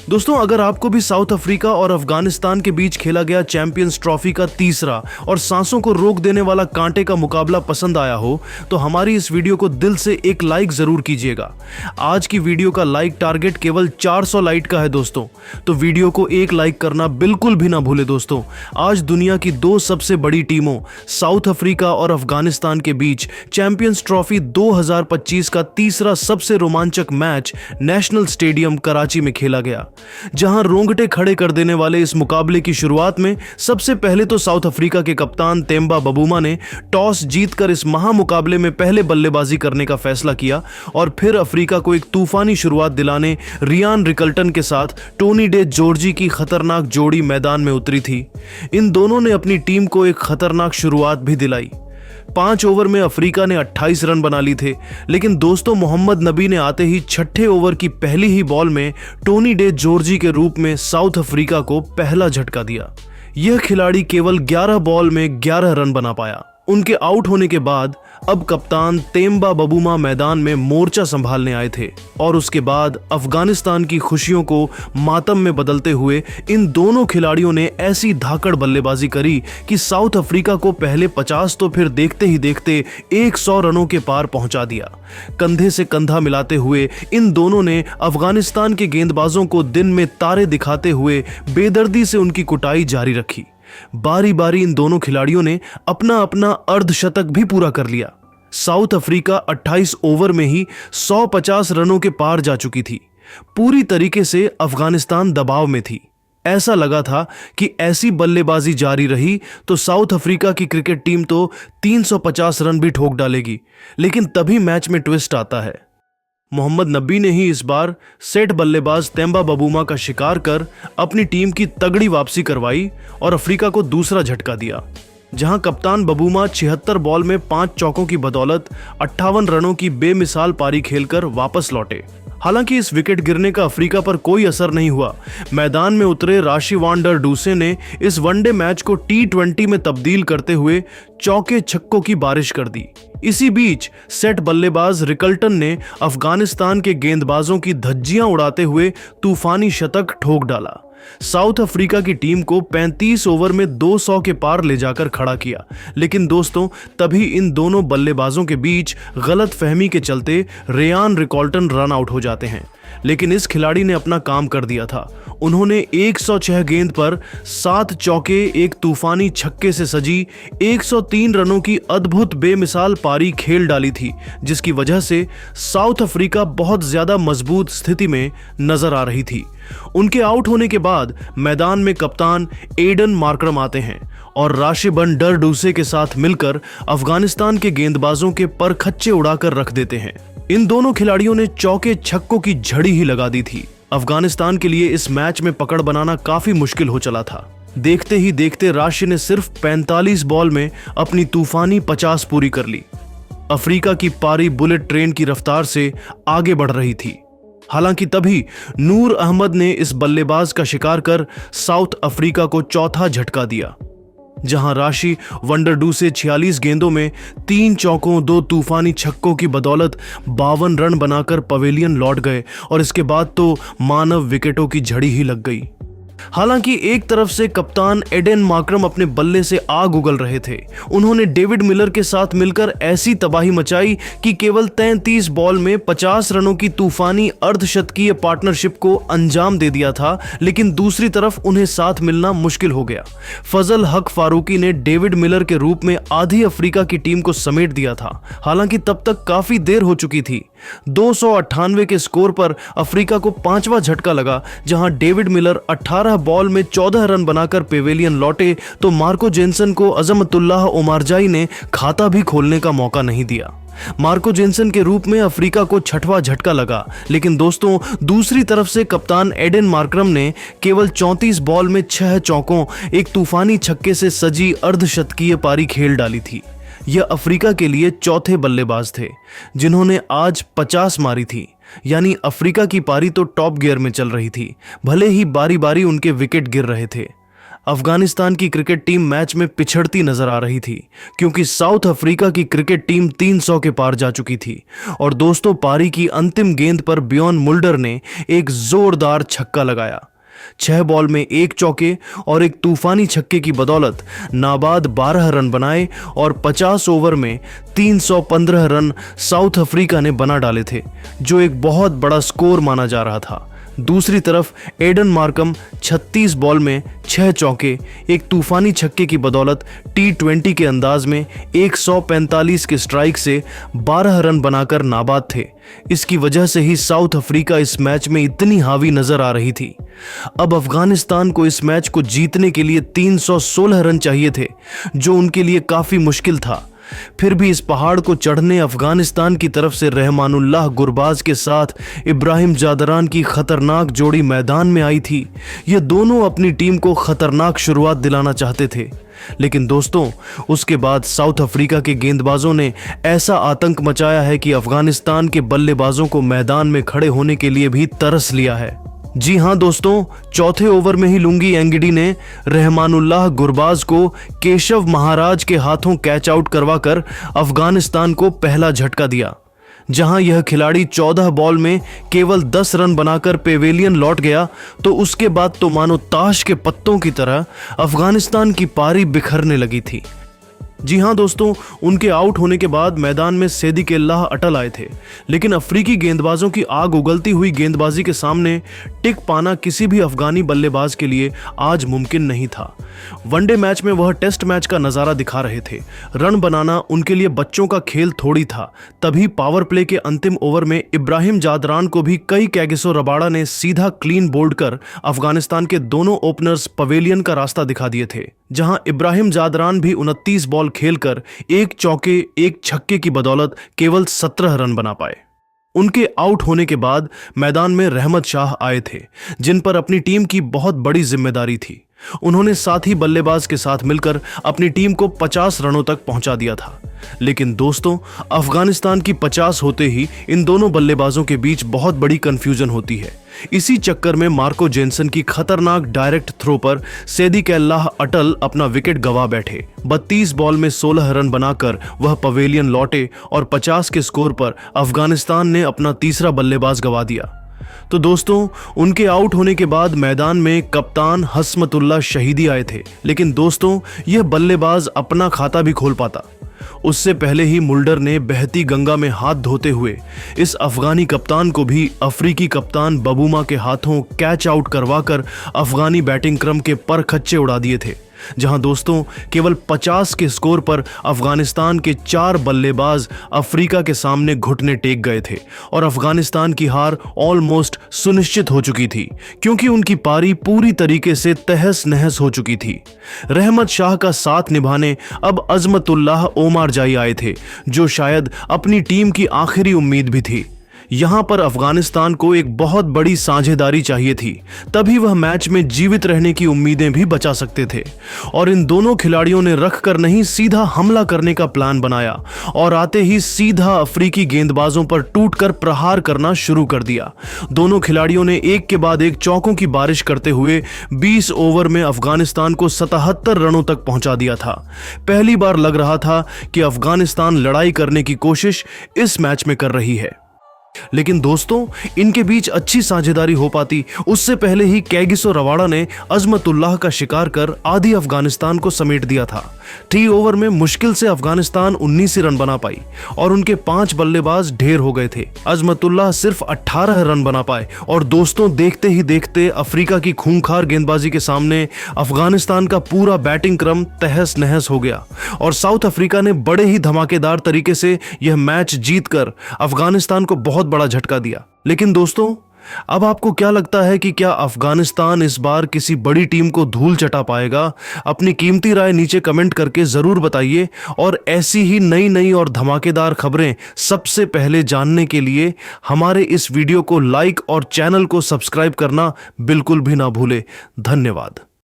दोस्तों, अगर आपको भी साउथ अफ्रीका और अफगानिस्तान के बीच खेला गया चैंपियंस ट्रॉफी का तीसरा और सांसों को रोक देने वाला कांटे का मुकाबला पसंद आया हो तो हमारी इस वीडियो को दिल से एक लाइक जरूर कीजिएगा। आज की वीडियो का लाइक टारगेट केवल 400 लाइक का है दोस्तों, तो वीडियो को एक लाइक करना बिल्कुल भी ना भूले दोस्तों। आज दुनिया की दो सबसे बड़ी टीमों साउथ अफ्रीका और अफगानिस्तान के बीच चैंपियंस ट्रॉफी 2025 का तीसरा सबसे रोमांचक मैच नेशनल स्टेडियम कराची में खेला गया, जहां रोंगटे खड़े कर देने वाले इस मुकाबले की शुरुआत में सबसे पहले तो साउथ अफ्रीका के कप्तान तेम्बा बबूमा ने टॉस जीतकर इस महामुकाबले में पहले बल्लेबाजी करने का फैसला किया और फिर अफ्रीका को एक तूफानी शुरुआत दिलाने रियान रिकल्टन के साथ टोनी डे जॉर्जी की खतरनाक जोड़ी मैदान में उतरी थी। इन दोनों ने अपनी टीम को एक खतरनाक शुरुआत भी दिलाई। 5 ओवर में अफ्रीका ने 28 रन बना ली थे, लेकिन दोस्तों मोहम्मद नबी ने आते ही छठे ओवर की पहली ही बॉल में टोनी डे जॉर्जी के रूप में साउथ अफ्रीका को पहला झटका दिया। यह खिलाड़ी केवल 11 बॉल में 11 रन बना पाया। उनके आउट होने के बाद अब कप्तान तेम्बा बबूमा मैदान में मोर्चा संभालने आए थे और उसके बाद अफगानिस्तान की खुशियों को मातम में बदलते हुए इन दोनों खिलाड़ियों ने ऐसी धाकड़ बल्लेबाजी करी कि साउथ अफ्रीका को पहले 50 तो फिर देखते ही देखते 100 रनों के पार पहुंचा दिया। कंधे से कंधा मिलाते हुए इन दोनों ने अफगानिस्तान के गेंदबाजों को दिन में तारे दिखाते हुए बेदर्दी से उनकी कुटाई जारी रखी। बारी बारी इन दोनों खिलाड़ियों ने अपना अपना अर्धशतक भी पूरा कर लिया। साउथ अफ्रीका 28 ओवर में ही 150 रनों के पार जा चुकी थी। पूरी तरीके से अफगानिस्तान दबाव में थी। ऐसा लगा था कि ऐसी बल्लेबाजी जारी रही तो साउथ अफ्रीका की क्रिकेट टीम तो 350 रन भी ठोक डालेगी, लेकिन तभी मैच में ट्विस्ट आता है। मोहम्मद नबी ने ही इस बार सेट बल्लेबाज तेम्बा बबूमा का शिकार कर अपनी टीम की तगड़ी वापसी करवाई और अफ्रीका को दूसरा झटका दिया, जहां कप्तान बबूमा 76 बॉल में 5 चौकों की बदौलत 58 रनों की बेमिसाल पारी खेलकर वापस लौटे। हालांकि इस विकेट गिरने का अफ्रीका पर कोई असर नहीं हुआ। मैदान में उतरे राशिवान डर डूसे ने इस वनडे मैच को T20 में तब्दील करते हुए चौके छक्कों की बारिश कर दी। इसी बीच सेट बल्लेबाज रिकल्टन ने अफगानिस्तान के गेंदबाजों की धज्जियां उड़ाते हुए तूफानी शतक ठोक डाला। साउथ अफ्रीका की टीम को 35 ओवर में 200 के पार ले जाकर खड़ा किया, लेकिन दोस्तों तभी इन दोनों बल्लेबाजों के बीच गलत फहमी के चलते रियान रिकल्टन रन आउट हो जाते हैं। लेकिन इस खिलाड़ी ने अपना काम कर दिया था। उन्होंने 106 गेंद पर 7 चौके एक तूफानी छक्के से सजी 103 रनों की अद्भुत बेमिसाल पारी खेल डाली थी, जिसकी वजह से साउथ अफ्रीका बहुत ज्यादा मजबूत स्थिति में नजर आ रही थी। उनके आउट होने के बाद मैदान में कप्तान एडन मार्करम आते हैं और राशिबन डर डूसे के साथ मिलकर अफगानिस्तान के गेंदबाजों के पर खच्चे उड़ाकर रख देते हैं। इन दोनों खिलाड़ियों ने चौके छक्कों की झड़ी ही लगा दी थी। अफगानिस्तान के लिए इस मैच में पकड़ बनाना काफी मुश्किल हो चला था। देखते ही देखते राशि ने सिर्फ 45 बॉल में अपनी तूफानी 50 पूरी कर ली। अफ्रीका की पारी बुलेट ट्रेन की रफ्तार से आगे बढ़ रही थी। हालांकि तभी नूर अहमद ने इस बल्लेबाज का शिकार कर साउथ अफ्रीका को चौथा झटका दिया, जहां राशि वंडरडू से 46 गेंदों में 3 चौकों 2 तूफानी छक्कों की बदौलत 52 रन बनाकर पवेलियन लौट गए और इसके बाद तो मानव विकेटों की झड़ी ही लग गई। हालांकि एक तरफ से कप्तान एडन मार्करम अपने बल्ले से आग उगल रहे थे। उन्होंने डेविड मिलर के साथ मिलकर ऐसी तबाही मचाई कि केवल 33 बॉल में 50 रनों की तूफानी अर्धशतकीय पार्टनरशिप को अंजाम दे दिया था, लेकिन दूसरी तरफ उन्हें साथ मिलना मुश्किल हो गया। फजल हक फारूकी ने डेविड मिलर के रूप में आधी अफ्रीका की टीम को समेट दिया था। हालांकि तब तक काफी देर हो चुकी थी। 298 के स्कोर पर अफ्रीका को 5वां झटका लगा, जहां डेविड मिलर 18 बॉल में 14 रन बनाकर पेवेलियन लौटे तो मार्को जेनसन को अजमतुल्लाह ओमारजाई ने खाता भी खोलने का मौका नहीं दिया। मार्को जेनसन के रूप में अफ्रीका को 6वां झटका लगा, लेकिन दोस्तों दूसरी तरफ से कप्तान एडन मार्करम ने केवल 34 बॉल में 6 चौकों एक तूफानी छक्के से सजी अर्धशतकीय पारी खेल डाली थी। यह अफ्रीका के लिए चौथे बल्लेबाज थे जिन्होंने आज 50 मारी थी, यानी अफ्रीका की पारी तो टॉप गियर में चल रही थी, भले ही बारी बारी उनके विकेट गिर रहे थे। अफगानिस्तान की क्रिकेट टीम मैच में पिछड़ती नजर आ रही थी क्योंकि साउथ अफ्रीका की क्रिकेट टीम 300 के पार जा चुकी थी। और दोस्तों, पारी की अंतिम गेंद पर बियॉन मुल्डर ने एक जोरदार छक्का लगाया। 6 बॉल में 1 चौके और एक तूफानी छक्के की बदौलत नाबाद 12 रन बनाए और 50 ओवर में 315 रन साउथ अफ्रीका ने बना डाले थे, जो एक बहुत बड़ा स्कोर माना जा रहा था। दूसरी तरफ एडन मार्कम 36 बॉल में 6 चौके, एक तूफानी छक्के की बदौलत T20 के अंदाज में 145 के स्ट्राइक से 12 रन बनाकर नाबाद थे। इसकी वजह से ही साउथ अफ्रीका इस मैच में इतनी हावी नजर आ रही थी। अब अफगानिस्तान को इस मैच को जीतने के लिए 316 रन चाहिए थे, जो उनके लिए काफी मुश्किल था। फिर भी इस पहाड़ को चढ़ने अफगानिस्तान की तरफ से रहमानुल्लाह गुरबाज के साथ इब्राहिम जादरान की खतरनाक जोड़ी मैदान में आई थी। ये दोनों अपनी टीम को खतरनाक शुरुआत दिलाना चाहते थे, लेकिन दोस्तों, उसके बाद साउथ अफ्रीका के गेंदबाजों ने ऐसा आतंक मचाया है कि अफगानिस्तान के बल्लेबाजों को मैदान में खड़े होने के लिए भी तरस लिया है। जी हां दोस्तों, चौथे ओवर में ही लुंगी एंगिडी ने रहमानुल्लाह गुरबाज को केशव महाराज के हाथों कैच आउट करवाकर अफगानिस्तान को पहला झटका दिया। जहां यह खिलाड़ी 14 बॉल में केवल 10 रन बनाकर पेवेलियन लौट गया, तो उसके बाद तो मानो ताश के पत्तों की तरह अफगानिस्तान की पारी बिखरने लगी थी। जी हां दोस्तों, उनके आउट होने के बाद मैदान में सेदिकेल्लाह अटल आए थे, लेकिन अफ्रीकी गेंदबाजों की आग उगलती हुई गेंदबाजी के सामने टिक पाना किसी भी अफगानी बल्लेबाज के लिए आज मुमकिन नहीं था। वनडे मैच में वह टेस्ट मैच का नजारा दिखा रहे थे। रन बनाना उनके लिए बच्चों का खेल थोड़ी था। तभी पावर प्ले के अंतिम ओवर में इब्राहिम जादरान को भी कई कैगिसो रबाड़ा ने सीधा क्लीन बोल्ड कर अफगानिस्तान के दोनों ओपनर्स पवेलियन का रास्ता दिखा दिए थे, जहां इब्राहिम जादरान भी 29 बॉल खेलकर 1 चौके 1 छक्के की बदौलत केवल 17 रन बना पाए। उनके आउट होने के बाद मैदान में रहमत शाह आए थे, जिन पर अपनी टीम की बहुत बड़ी जिम्मेदारी थी। उन्होंने साथी बल्लेबाज के साथ मिलकर अपनी टीम को 50 रनों तक पहुंचा दिया था। लेकिन दोस्तों, अफगानिस्तान की 50 होते ही इन दोनों बल्लेबाजों के बीच बहुत बड़ी कंफ्यूजन होती है। इसी चक्कर में मार्को जेनसन की खतरनाक डायरेक्ट थ्रो पर सेदिकेल्लाह अटल अपना विकेट गंवा बैठे। 32 बॉल में 16 रन बनाकर वह पवेलियन लौटे और 50 के स्कोर पर अफगानिस्तान ने अपना तीसरा बल्लेबाज गंवा दिया। तो दोस्तों, उनके आउट होने के बाद मैदान में कप्तान हस्मतुल्लाह शहीदी आए थे, लेकिन दोस्तों, यह बल्लेबाज अपना खाता भी खोल पाता। उससे पहले ही मुल्डर ने बहती गंगा में हाथ धोते हुए इस अफगानी कप्तान को भी अफ्रीकी कप्तान बबूमा के हाथों कैच आउट करवाकर अफगानी बैटिंग क्रम के पर खच्चे उड़ा दिए थे। जहां दोस्तों, केवल 50 के स्कोर पर अफगानिस्तान के 4 बल्लेबाज अफ्रीका के सामने घुटने टेक गए थे और अफगानिस्तान की हार ऑलमोस्ट सुनिश्चित हो चुकी थी, क्योंकि उनकी पारी पूरी तरीके से तहस नहस हो चुकी थी। रहमत शाह का साथ निभाने अब अजमतुल्लाह ओमारजाई आए थे, जो शायद अपनी टीम की आखिरी उम्मीद भी थी। यहां पर अफगानिस्तान को एक बहुत बड़ी साझेदारी चाहिए थी, तभी वह मैच में जीवित रहने की उम्मीदें भी बचा सकते थे। और इन दोनों खिलाड़ियों ने रख कर नहीं, सीधा हमला करने का प्लान बनाया और आते ही सीधा अफ्रीकी गेंदबाजों पर टूटकर प्रहार करना शुरू कर दिया। दोनों खिलाड़ियों ने एक के बाद एक चौकों की बारिश करते हुए 20 ओवर में अफगानिस्तान को 77 रनों तक पहुंचा दिया था। पहली बार लग रहा था कि अफगानिस्तान लड़ाई करने की कोशिश इस मैच में कर रही है, लेकिन दोस्तों, इनके बीच अच्छी साझेदारी हो पाती उससे पहले ही कैगिसो रबाड़ा ने अजमतुल्लाह का शिकार कर आधी अफगानिस्तान को समेट दिया था। 3 ओवर में मुश्किल से अफगानिस्तान 19 रन बना पाई और उनके 5 बल्लेबाज ढेर हो गए थे। अजमतुल्लाह सिर्फ 18 रन बना पाए और दोस्तों, देखते ही देखते अफ्रीका की खूंखार गेंदबाजी के सामने अफगानिस्तान का पूरा बैटिंग क्रम तहस नहस हो गया और साउथ अफ्रीका ने बड़े ही धमाकेदार तरीके से यह मैच जीतकर अफगानिस्तान को बहुत बड़ा झटका दिया। लेकिन दोस्तों, अब आपको क्या लगता है कि क्या अफगानिस्तान इस बार किसी बड़ी टीम को धूल चटा पाएगा? अपनी कीमती राय नीचे कमेंट करके जरूर बताइए और ऐसी ही नई नई और धमाकेदार खबरें सबसे पहले जानने के लिए हमारे इस वीडियो को लाइक और चैनल को सब्सक्राइब करना बिल्कुल भी ना भूले। धन्यवाद।